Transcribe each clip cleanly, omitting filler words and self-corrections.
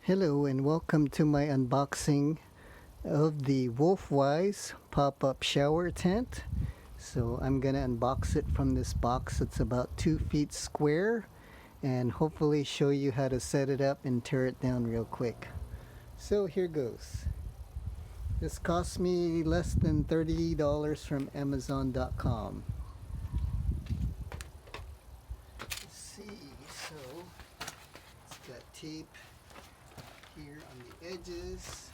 Hello and welcome to my unboxing of the Wolfwise Pop-Up Shower Tent. So I'm gonna unbox it from this box. It's about 2 feet square and hopefully show you how to set it up and tear it down real quick. So here goes. This cost me less than $30 from Amazon.com. Let's see, so it's got tape here on the edges.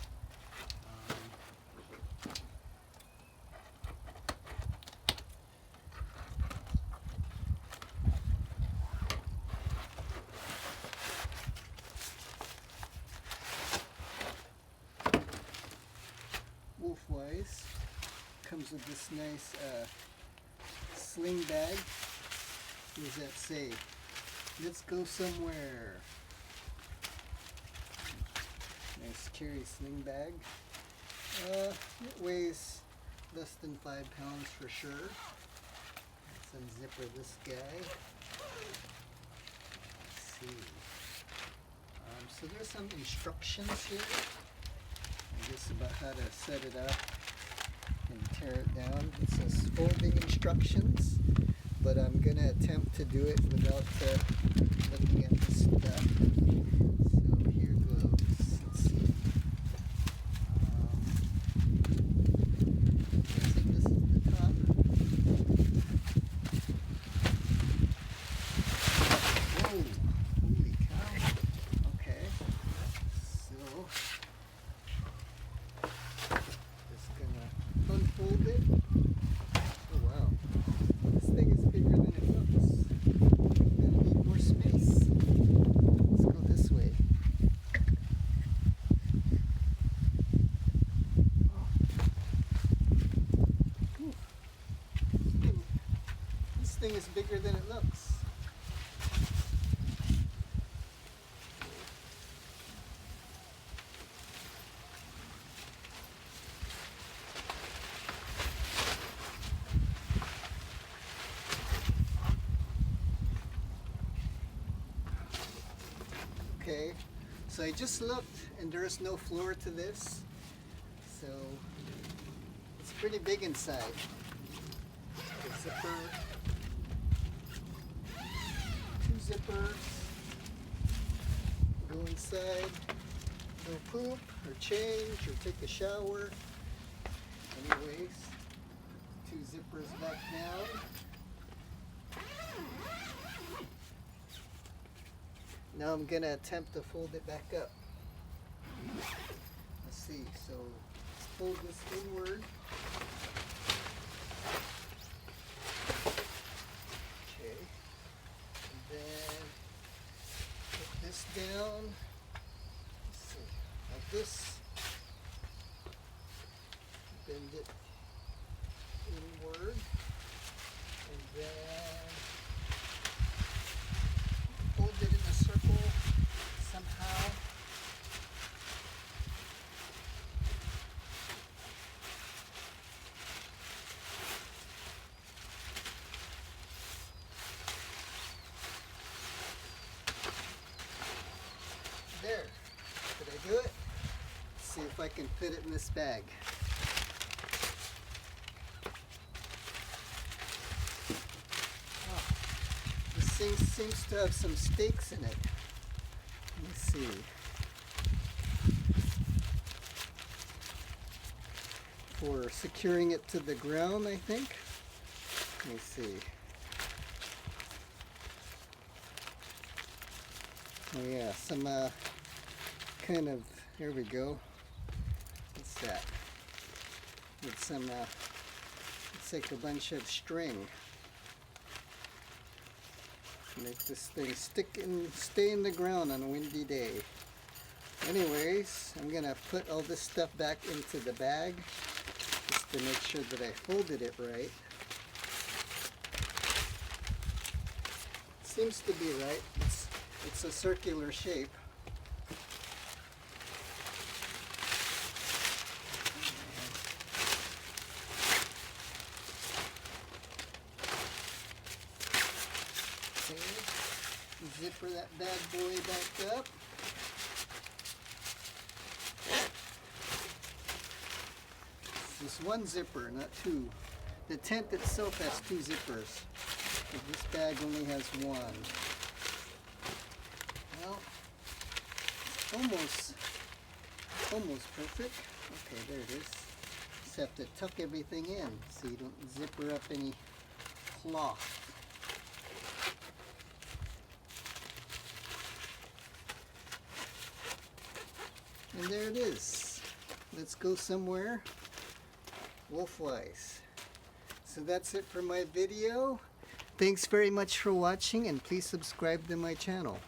Wolfwise comes with this nice sling bag. What does that say? Let's go somewhere. Nice carry sling bag. It weighs less than 5 pounds for sure. Let's unzipper this guy. Let's see. So there's some instructions here. I guess about how to set it up and tear it down. It says folding instructions, but I'm gonna attempt to do it without looking at the stuff. So here goes. Let's see. This is the top. Whoa! Holy cow! Okay. So just gonna unfold it. Oh wow! This thing is bigger than it looks. I'm gonna need more space. Let's go this way. This thing is bigger than it looks. Okay, so I just looked and there is no floor to this, so it's pretty big inside. The zipper, 2 zippers, go inside, go poop or change or take a shower. Anyways, 2 zippers back down. Now I'm gonna attempt to fold it back up. Let's see, so let's fold this inward. Okay, and then put this down. Let's see, like this. Bend it inward, and then fold it in a circle somehow. There. Did I do it? Let's see if I can fit it in this bag. This thing seems to have some stakes in it. Let me see. For securing it to the ground, I think. Let me see. Oh yeah, some kind of, here we go. What's that? With some, it's like a bunch of string. Make this thing stay in the ground on a windy day. Anyways, I'm gonna put all this stuff back into the bag just to make sure that I folded it right. Seems to be right. It's a circular shape. Okay. Zipper that bad boy back up. Just one zipper, not two. The tent itself has two zippers, but this bag only has one. Well, almost perfect. Okay, there it is. Just have to tuck everything in so you don't zipper up any cloth. And there it is. Let's go somewhere. Wolfwise. So that's it for my video. Thanks very much for watching, and please subscribe to my channel.